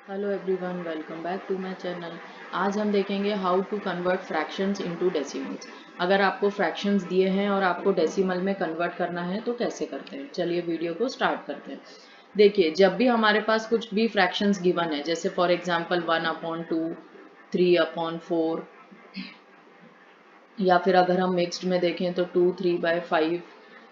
Hello everyone, welcome back to my channel. आज हम देखेंगे how to convert fractions into decimals. अगर आपको फ्रैक्शंस दिए हैं और आपको डेसिमल में कन्वर्ट करना है तो कैसे करते हैं, चलिए वीडियो को स्टार्ट करते हैं। देखिए, जब भी हमारे पास कुछ भी फ्रैक्शंस गिवन है, जैसे फॉर एग्जांपल 1/2, 3/4, या फिर अगर हम मिक्स्ड में देखें तो 2/3/5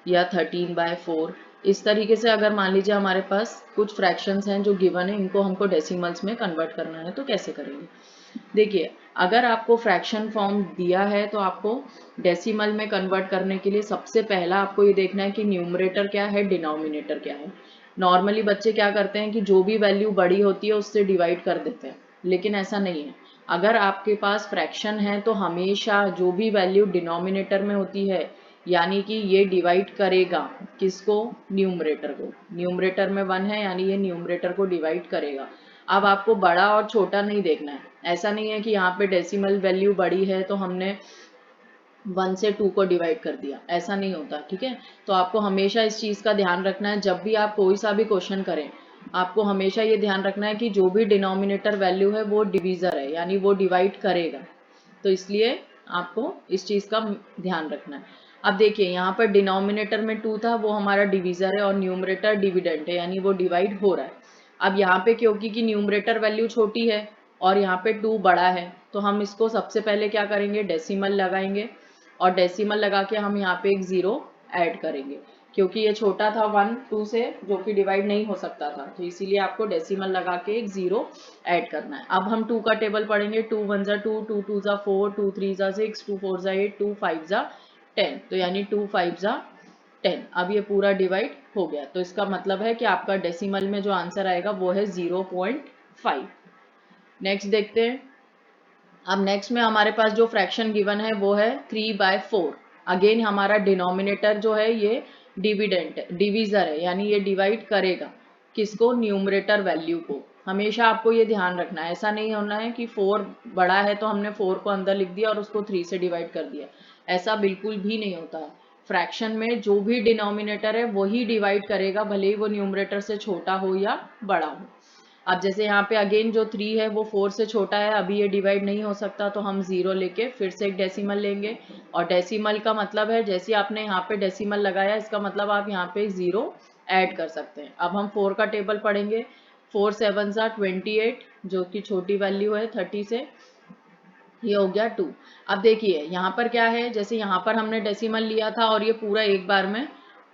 या 13/4, इस तरीके से अगर मान लीजिए हमारे पास कुछ फ्रैक्शंस हैं जो गिवन है, इनको हमको डेसिमल्स में कन्वर्ट करना है तो कैसे करेंगे। देखिए, अगर आपको फ्रैक्शन फॉर्म दिया है तो आपको डेसिमल में कन्वर्ट करने के लिए सबसे पहला आपको ये देखना है कि न्यूमरेटर क्या है, डिनोमिनेटर क्या है। नॉर्मली बच्चे क्या करते हैं कि जो भी वैल्यू बड़ी होती है उससे डिवाइड कर देते हैं, लेकिन ऐसा नहीं है। अगर आपके पास फ्रैक्शन है तो हमेशा जो भी वैल्यू डिनोमिनेटर में होती है, यानी कि ये डिवाइड करेगा किसको, न्यूमरेटर को। न्यूमरेटर में 1 है यानी ये न्यूमरेटर को डिवाइड करेगा। अब आपको बड़ा और छोटा नहीं देखना है। ऐसा नहीं है कि यहाँ पे डेसिमल वैल्यू बड़ी है तो हमने 1 से 2 को डिवाइड कर दिया, ऐसा नहीं होता। ठीक है, तो आपको हमेशा इस चीज़ का ध्यान रखना है। जब भी आप कोई सा भी क्वेश्चन करें, आपको हमेशा ये ध्यान रखना है कि जो भी डिनोमिनेटर वैल्यू है वो डिवीज़र है, यानी वो डिवाइड करेगा। तो इसलिए आपको इस चीज़ का ध्यान रखना है। अब देखिए, यहाँ पर डिनोमिनेटर में 2 था, वो हमारा डिवीज़र है, और न्यूमरेटर डिविडेंड है, यानी वो डिवाइड हो रहा है। अब यहाँ पे क्योंकि कि न्यूमरेटर वैल्यू छोटी है और यहाँ पे 2 बड़ा है, तो हम इसको सबसे पहले क्या करेंगे, डेसिमल लगाएंगे। और डेसिमल लगा के हम यहाँ पे एक 0 ऐड करेंगे, क्योंकि ये छोटा था 1 2 से, जो कि डिवाइड नहीं हो सकता था, तो इसीलिए आपको डेसिमल लगा के एक 0 ऐड करना है। अब हम 2 का टेबल पढ़ेंगे। 2 1 जा 2, 2 2 जा 4, 2 3 जा 6, 2 4 जा 8, 2 5 जा 10, तो यानी 2 5 जा 10। अब ये पूरा डिवाइड हो गया, तो इसका मतलब है कि आपका डेसिमल में जो आंसर आएगा वो है 0.5। नेक्स्ट देखते हैं। अब नेक्स्ट में हमारे पास जो फ्रैक्शन गिवन है वो है 3/4। अगेन हमारा डिनोमिनेटर जो है ये डिविडेंट डिवीजर है, यानी ये डिवाइड करेगा किसको, न्यूमरेटर वैल्यू को। हमेशा आपको ये ध्यान रखना है, ऐसा नहीं होना है कि 4 बड़ा है तो हमने 4 को अंदर लिख दिया और उसको 3 से डिवाइड कर दिया, ऐसा बिल्कुल भी नहीं होता है। फ्रैक्शन में जो भी डिनोमिनेटर है वही डिवाइड करेगा, भले ही वो न्यूमरेटर से छोटा हो या बड़ा हो। अब जैसे यहाँ पे अगेन जो 3 है वो 4 से छोटा है, अभी ये डिवाइड नहीं हो सकता, तो हम 0 लेके फिर से एक डेसिमल लेंगे। और डेसिमल का मतलब है, जैसे आपने यहाँ पे डेसिमल लगाया, इसका मतलब आप यहाँ पे 0 ऐड कर सकते हैं। अब हम 4 का टेबल पढ़ेंगे। 4 7 जा 28, जो कि छोटी वैल्यू है 30 से, ये हो गया 2। अब देखिए यहाँ पर क्या है, जैसे यहाँ पर हमने डेसिमल लिया था और ये पूरा एक बार में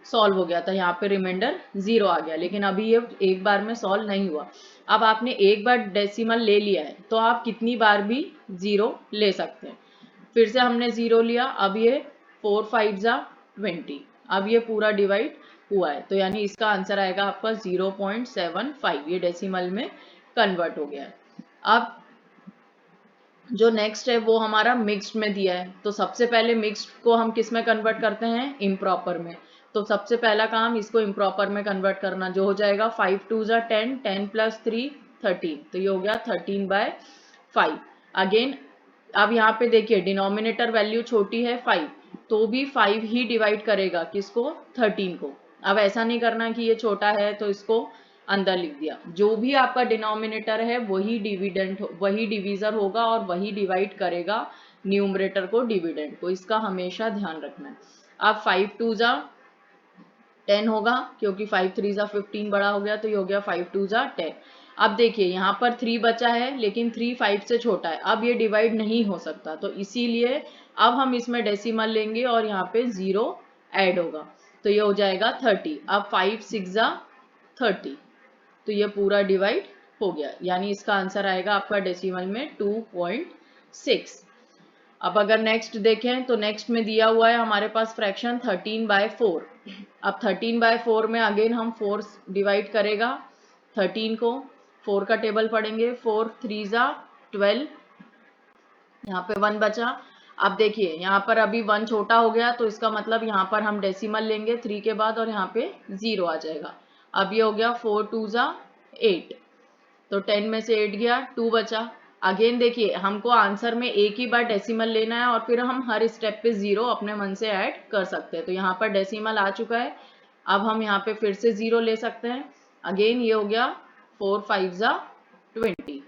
सॉल्व हो गया था, यहाँ पे रिमाइंडर 0 आ गया, लेकिन अभी ये एक बार में सॉल्व नहीं हुआ। अब आपने एक बार डेसिमल ले लिया है तो आप कितनी बार भी 0 ले सकते हैं। फिर से हमने 0 लिया, अब ये 4 5 जा 20, अब ये पूरा डिवाइड हुआ है, तो यानी इसका आंसर आएगा आपका 0.75, ये डेसिमल में कन्वर्ट हो गया है। अब जो नेक्स्ट है वो हमारा मिक्स्ड में दिया है, तो सबसे पहले मिक्स्ड को हम किस में कन्वर्ट करते हैं, इम्प्रॉपर में। तो सबसे पहला काम इसको इम्प्रॉपर में कन्वर्ट करना, जो हो जाएगा 5 2 जा 10, 10 + 3 13, तो ये हो गया 13/5। अगेन अब यहाँ पे देखिए डिनोमिनेटर वैल्यू छोटी है 5, तो भी 5 ही डिवाइड करेगा किसको, 13 को। अब ऐसा नहीं करना कि ये छोटा है तो इसको अंदर लिख दिया। जो भी आपका डिनोमिनेटर है वही डिविडेंट वही डिवीजर होगा और वही डिवाइड करेगा न्यूमरेटर को, डिविडेंड को। इसका हमेशा ध्यान रखना है। अब 5 2 जा 10 होगा, क्योंकि 5 3 जा 15 बड़ा हो गया, तो ये हो गया 5 2 जा 10। अब देखिए यहाँ पर 3 बचा है, लेकिन 3 5 से छोटा है, अब ये डिवाइड नहीं हो सकता, तो इसीलिए अब हम इसमें डेसिमल लेंगे और यहाँ पे 0 ऐड होगा, तो ये हो जाएगा 30। अब 5 6 जा 30, तो ये पूरा डिवाइड हो गया, यानी इसका आंसर आएगा आपका डेसिमल में 2.6। अब अगर नेक्स्ट देखें तो नेक्स्ट में दिया हुआ है हमारे पास फ्रैक्शन 13/4। अब 13/4 में अगेन हम 4 डिवाइड करेगा 13 को। 4 का टेबल पढ़ेंगे। 4 3 जा 12, यहाँ पे 1 बचा। अब देखिए यहाँ पर अभी 1 छोटा हो गया, तो इसका मतलब यहाँ पर हम डेसिमल लेंगे 3 के बाद और यहाँ पे 0 आ जाएगा। अब ये हो गया 4 2 जा 8, तो 10 में से 8 गया, 2 बचा। अगेन देखिए हमको आंसर में एक ही बार डेसिमल लेना है और फिर हम हर स्टेप पे 0 अपने मन से ऐड कर सकते हैं। तो यहाँ पर डेसिमल आ चुका है, अब हम यहाँ पे फिर से 0 ले सकते हैं। अगेन ये हो गया 4 5 जा 20।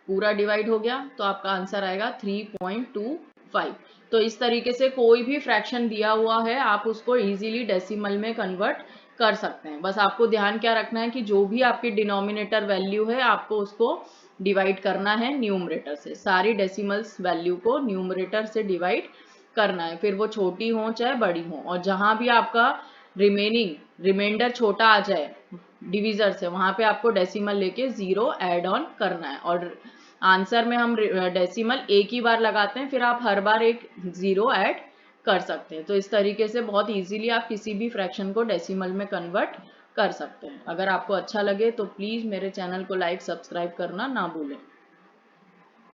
पूरा डिवाइड हो गया तो आपका आंसर आएगा 3.25। तो इस तरीके से कोई भी फ्रैक्शन दिया हुआ है आप उसको इजीली डेसिमल में कन्वर्ट कर सकते हैं। बस आपको ध्यान क्या रखना है कि जो भी आपकी डिनोमिनेटर वैल्यू है आपको उसको डिवाइड करना है न्यूमरेटर से। सारी डेसिमल्स वैल्यू को न्यूमरेटर से डिवाइड करना है, फिर वो छोटी हो चाहे बड़ी हो। और जहां भी आपका रिमाइंडर छोटा आ जाए डिविजर से, वहां पे आपको डेसिमल लेके 0 ऐड ऑन करना है। और आंसर में हम डेसिमल एक ही बार लगाते हैं, फिर आप हर बार एक 0 ऐड कर सकते हैं। तो इस तरीके से बहुत इजीली आप किसी भी फ्रैक्शन को डेसिमल में कन्वर्ट कर सकते हैं। अगर आपको अच्छा लगे तो प्लीज़ मेरे चैनल को लाइक सब्सक्राइब करना ना भूलें।